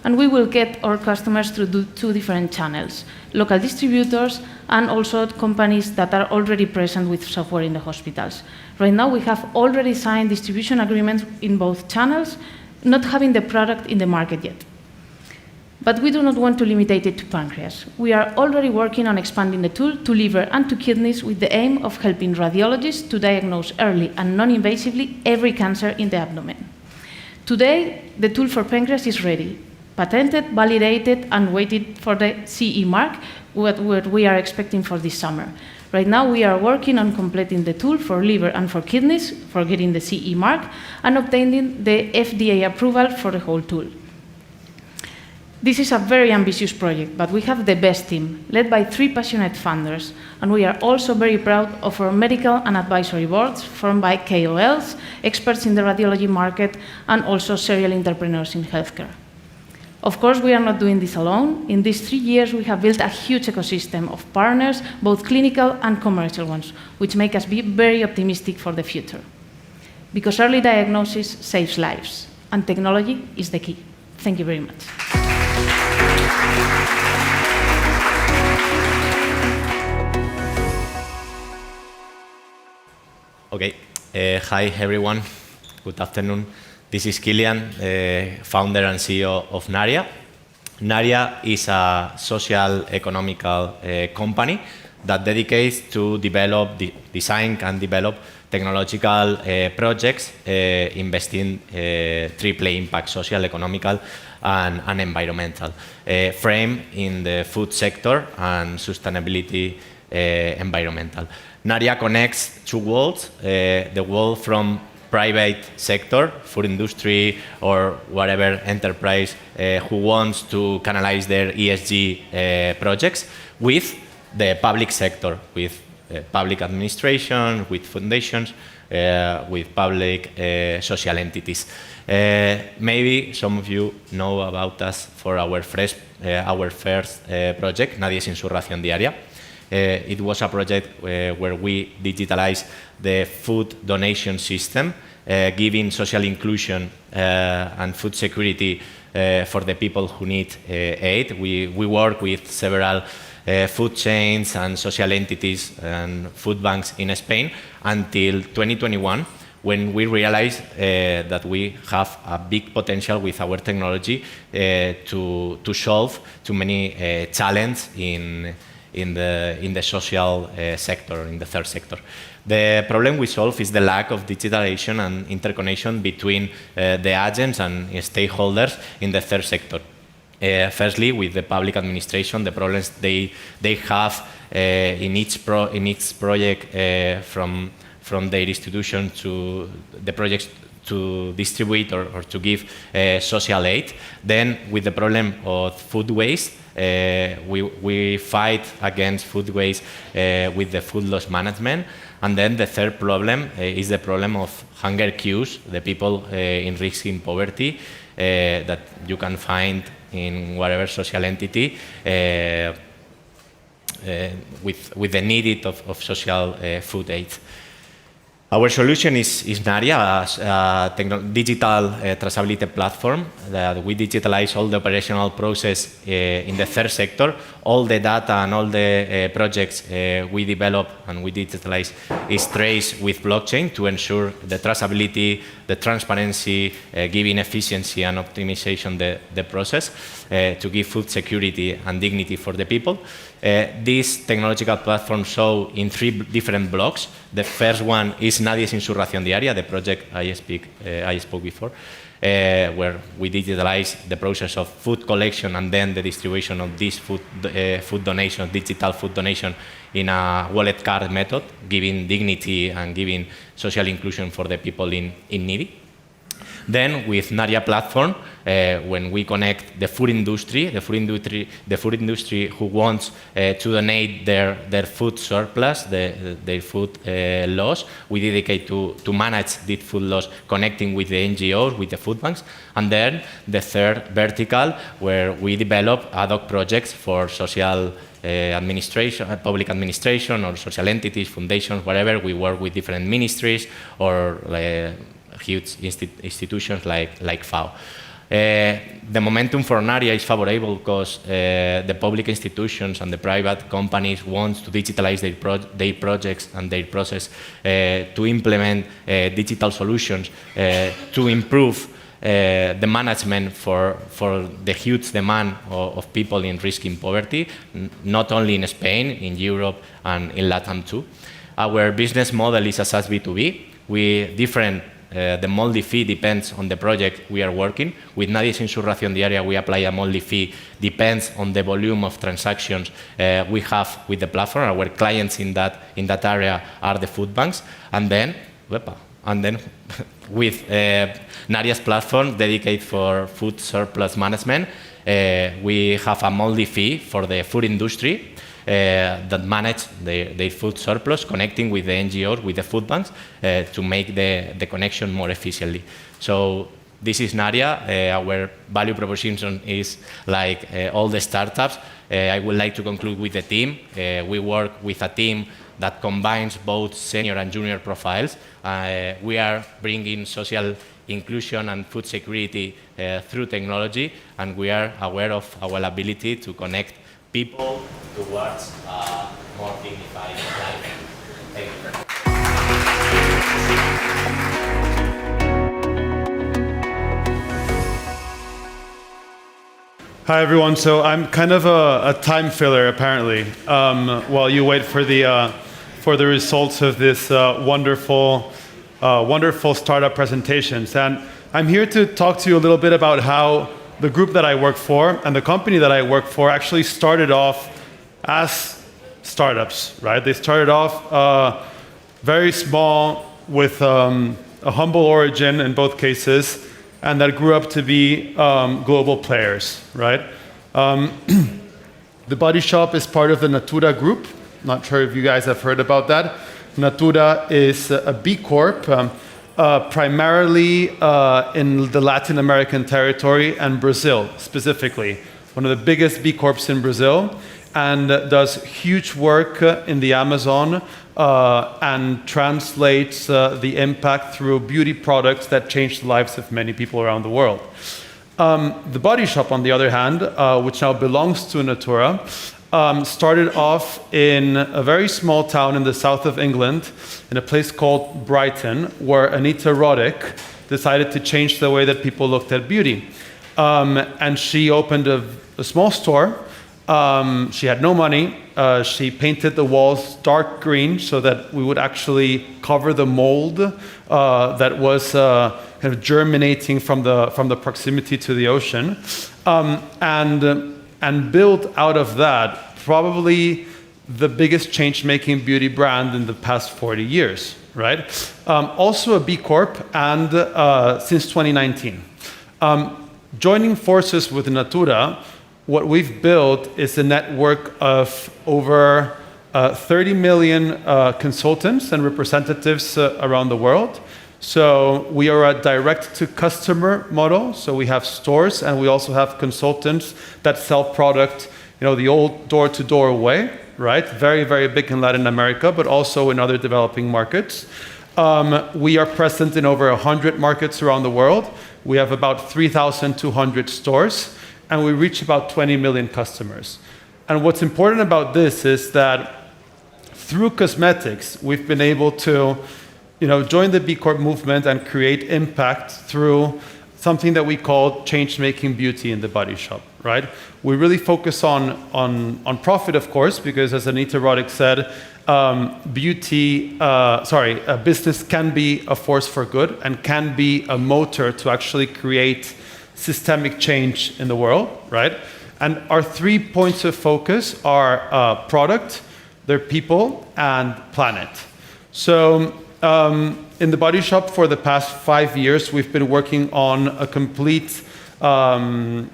and we will get our customers through two different channels, local distributors and also companies that are already present with software in the hospitals. Right now, we have already signed distribution agreements in both channels, not having the product in the market yet. But we do not want to limit it to pancreas. We are already working on expanding the tool to liver and to kidneys with the aim of helping radiologists to diagnose early and non-invasively every cancer in the abdomen. Today, the tool for pancreas is ready, patented, validated, and waited for the CE mark, what we are expecting for this summer. Right now, we are working on completing the tool for liver and for kidneys, for getting the CE mark, and obtaining the FDA approval for the whole tool. This is a very ambitious project, but we have the best team, led by 3 passionate founders, and we are also very proud of our medical and advisory boards formed by KOLs, experts in the radiology market, and also serial entrepreneurs in healthcare. Of course, we are not doing this alone. In these 3 years, we have built a huge ecosystem of partners, both clinical and commercial ones, which make us be very optimistic for the future. Because early diagnosis saves lives, and technology is the key. Thank you very much. Okay. Hi, everyone. Good afternoon. This is Kilian, founder and CEO of Naria. Naria is a social economical company that dedicates to develop, design and develop technological projects investing triple impact, social, economical, and environmental, frame in the food sector and sustainability environmental. Naria connects 2 worlds, the world from private sector, food industry, or whatever enterprise who wants to canalize their ESG projects with the public sector, with public administration, with foundations, with public social entities. Maybe some of you know about us for our first project, Nadie sin su ración diaria. It was a project where we digitalized the food donation system, giving social inclusion and food security for the people who need aid. We work with several food chains and social entities and food banks in Spain until 2021, when we realized that we have a big potential with our technology to solve too many challenges in the social sector, in the third sector. The problem we solve is the lack of digitalization and interconnection between the agents and stakeholders in the third sector. Firstly, with the public administration, the problems they have in each project from their institution to the projects to distribute or to give social aid. Then with the problem of food waste, we fight against food waste with the food loss management. And then the third problem is the problem of hunger queues, the people in risk in poverty that you can find in whatever social entity with the need of social food aid. Our solution is Naria, a digital traceability platform that we digitalize all the operational process in the third sector. All the data and all the projects we develop and we digitalize is traced with blockchain to ensure the traceability, the transparency, giving efficiency and optimization the process to give food security and dignity for the people. This technological platform shows in 3 different blocks. The first one is Nadie sin su ración diaria, the project I spoke before, where we digitalize the process of food collection and then the distribution of this food donation, digital food donation in a wallet card method, giving dignity and giving social inclusion for the people in need. Then with Naria platform, when we connect the food industry who wants to donate their food surplus, their food loss, we dedicate to manage this food loss, connecting with the NGOs, with the food banks. And then the third vertical, where we develop ad hoc projects for social administration, public administration, or social entities, foundations, whatever. We work with different ministries or huge institutions like FAO. The momentum for Naria is favorable because the public institutions and the private companies want to digitalize their projects and their process to implement digital solutions to improve the management for the huge demand of people in risking poverty, not only in Spain, in Europe, and in Latam too. Our business model is a SaaS B2B. The monthly fee depends on the project we are working. With Nadie Sin Su Ración Diaria, we apply a monthly fee, depends on the volume of transactions we have with the platform. Our clients in that area are the food banks. And then with Naria's platform dedicated for food surplus management, we have a monthly fee for the food industry that manage their food surplus, connecting with the NGOs, with the food banks, to make the connection more efficiently. So this is Naria. Our value proposition is like all the startups. I would like to conclude with the team. We work with a team that combines both senior and junior profiles. We are bringing social inclusion and food security through technology, and we are aware of our ability to connect people towards a more dignified life. Thank you. Hi everyone. So I'm kind of a time filler apparently, while you wait for the results of this wonderful startup presentations. And I'm here to talk to you a little bit about how the group that I work for and the company that I work for actually started off as startups, right? They started off very small with a humble origin in both cases, and that grew up to be global players, right? The Body Shop is part of the Natura group. Not sure if you guys have heard about that. Natura is a B Corp, primarily in the Latin American territory and Brazil specifically. One of the biggest B Corps in Brazil, and does huge work in the Amazon and translates the impact through beauty products that change the lives of many people around the world. The Body Shop, on the other hand, which now belongs to Natura, started off in a very small town in the south of England, in a place called Brighton, where Anita Roddick decided to change the way that people looked at beauty. And she opened a small store. She had no money. She painted the walls dark green so that we would actually cover the mold that was kind of germinating from the proximity to the ocean, and built out of that probably the biggest change-making beauty brand in the past 40 years, right? Also a B Corp, and since 2019. Joining forces with Natura, what we've built is a network of over 30 million consultants and representatives around the world. So we are a direct-to-customer model. So we have stores, and we also have consultants that sell product, the old door-to-door way, right? Very, very big in Latin America, but also in other developing markets. We are present in over 100 markets around the world. We have about 3,200 stores, and we reach about 20 million customers. And what's important about this is that through cosmetics, we've been able to join the B Corp movement and create impact through something that we call change-making beauty in the Body Shop, right? We really focus on profit, of course, because as Anita Roddick said, a business can be a force for good and can be a motor to actually create systemic change in the world, right? And our 3 points of focus are product, their people, and planet. So In The Body Shop for the past 5 years, we've been working on a complete a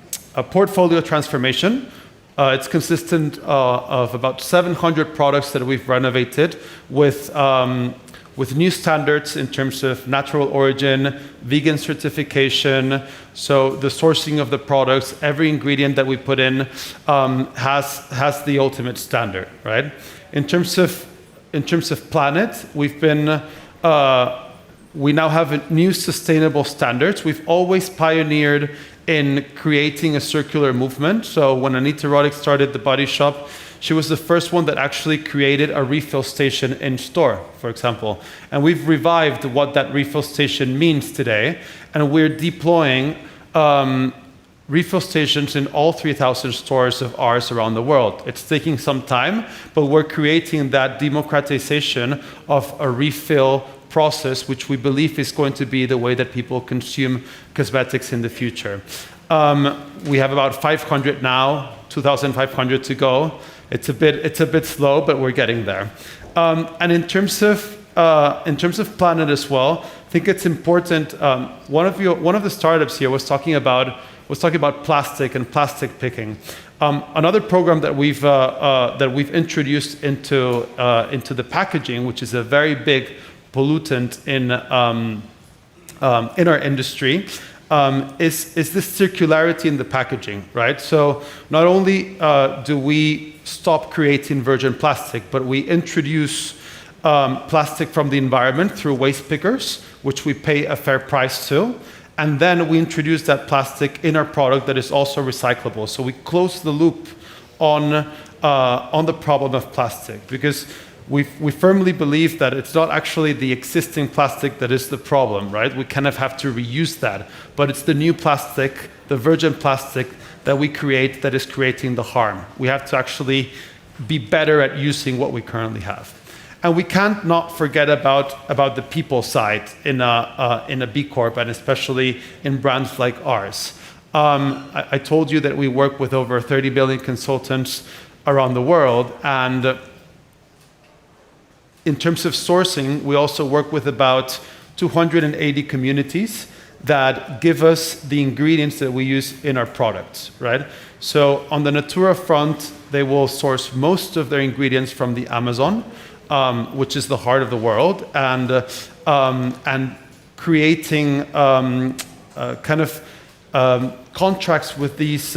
portfolio transformation. It's consistent of about 700 products that we've renovated with new standards in terms of natural origin, vegan certification. So the sourcing of the products, every ingredient that we put in has the ultimate standard, right? In terms of planet, we now have new sustainable standards. We've always pioneered in creating a circular movement. So when Anita Roddick started The Body Shop, she was the first one that actually created a refill station in store, for example. And we've revived what that refill station means today. And we're deploying refill stations in all 3,000 stores of ours around the world. It's taking some time, but we're creating that democratization of a refill process, which we believe is going to be the way that people consume cosmetics in the future. We have about 500 now, 2,500 to go. It's a bit slow, but we're getting there. And in terms of planet as well, I think it's important. One of the startups here was talking about plastic and plastic picking. Another program that we've introduced into the packaging, which is a very big pollutant in our industry, is this circularity in the packaging, right? So not only do we stop creating virgin plastic, but we introduce plastic from the environment through waste pickers, which we pay a fair price to. And then we introduce that plastic in our product that is also recyclable. So we close the loop on the problem of plastic, because we firmly believe that it's not actually the existing plastic that is the problem, right? We kind of have to reuse that, but it's the new plastic, the virgin plastic that we create that is creating the harm. We have to actually be better at using what we currently have. And we can't not forget about the people side in a B Corp, and especially in brands like ours. I told you that we work with over 30 billion consultants around the world, and in terms of sourcing, we also work with about 280 communities that give us the ingredients that we use in our products, right? So on the Natura front, they will source most of their ingredients from the Amazon, which is the heart of the world, and creating contracts with these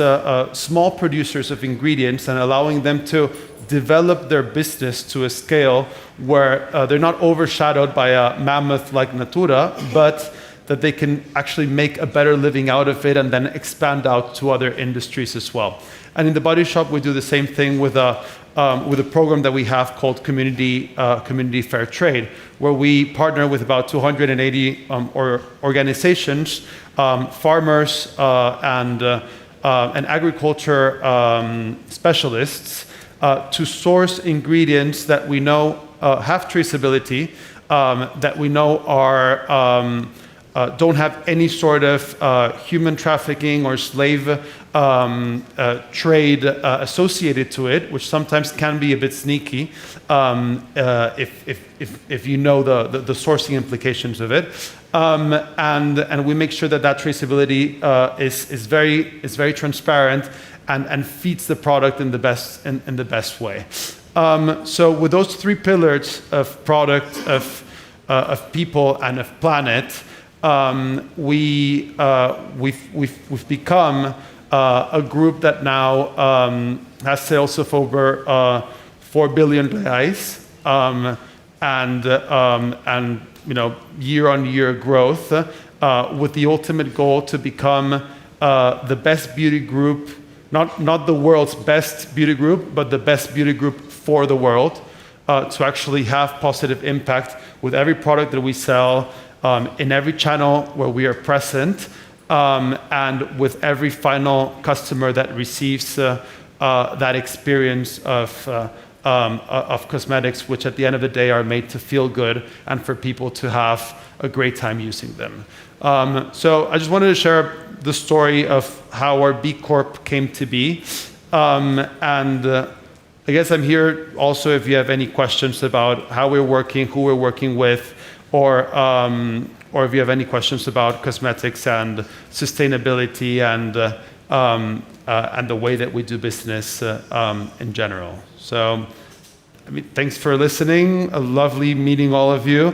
small producers of ingredients and allowing them to develop their business to a scale where they're not overshadowed by a mammoth like Natura, but that they can actually make a better living out of it and then expand out to other industries as well. And in The Body Shop, we do the same thing with a program that we have called Community Fair Trade, where we partner with about 280 organizations, farmers and agriculture specialists, to source ingredients that we know have traceability, that we know are don't have any sort of human trafficking or slave trade associated to it, which sometimes can be a bit sneaky if you know the sourcing implications of it. And we make sure that traceability is very transparent and feeds the product in the best way. So with those three pillars of product, of people, and of planet, we've become a group that now has sales of over 4 billion reais, and year-on-year growth, with the ultimate goal to become the best beauty group, not the world's best beauty group, but the best beauty group for the world, to actually have positive impact with every product that we sell, in every channel where we are present, and with every final customer that receives that experience of cosmetics, which at the end of the day are made to feel good and for people to have a great time using them. So I just wanted to share the story of how our B Corp came to be. I guess I'm here also if you have any questions about how we're working, who we're working with, or if you have any questions about cosmetics and sustainability and the way that we do business in general. So, I mean, thanks for listening. A lovely meeting all of you.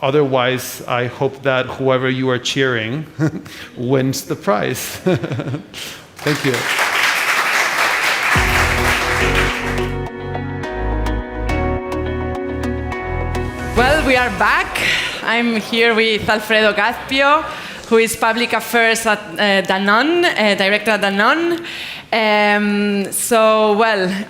Otherwise, I hope that whoever you are cheering wins the prize. Thank you. Well, we are back. I'm here with Alfredo Gazpio, who is Public Affairs at Danone, Director at Danone.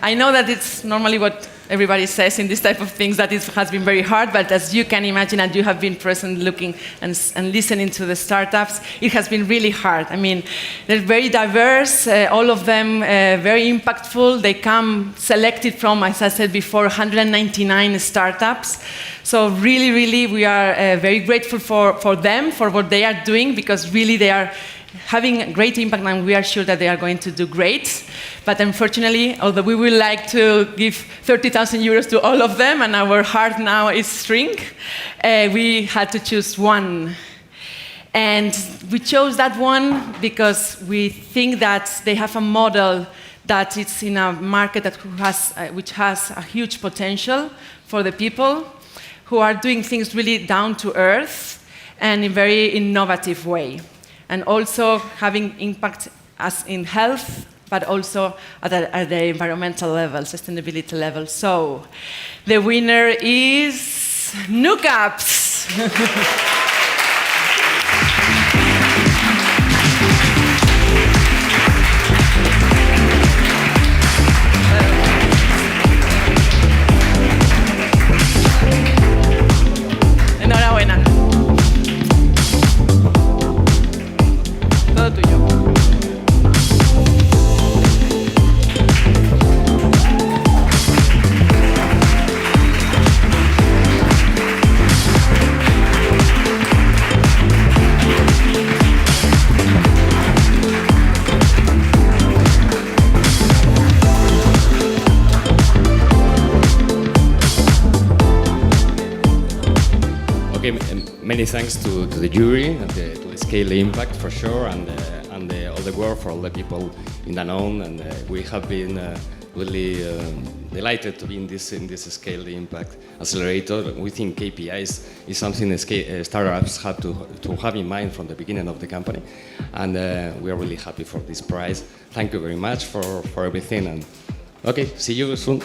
I know that it's normally what everybody says in this type of things, that it has been very hard, but as you can imagine, and you have been present looking and listening to the startups, it has been really hard. I mean, they're very diverse, all of them very impactful. They come selected from, as I said before, 199 startups. So really, really, we are very grateful for them, for what they are doing, because really they are having a great impact, and we are sure that they are going to do great. But unfortunately, although we would like to give 30,000 euros to all of them, and our heart now is shrink, we had to choose one. And we chose that one because we think that they have a model that it's in a market that which has a huge potential for the people who are doing things really down to earth and in a very innovative way. And also having impact as in health, but also at the environmental level, sustainability level. So the winner is Nookups. Enhorabuena. Todo tuyo. Okay, many thanks to the jury, to the Scale Impact for sure, and all the work for all the people in Danone, and we have been really delighted to be in this Scale Impact Accelerator. We think KPIs is something that startups have to have in mind from the beginning of the company, and we are really happy for this prize. Thank you very much for everything, and okay, see you soon.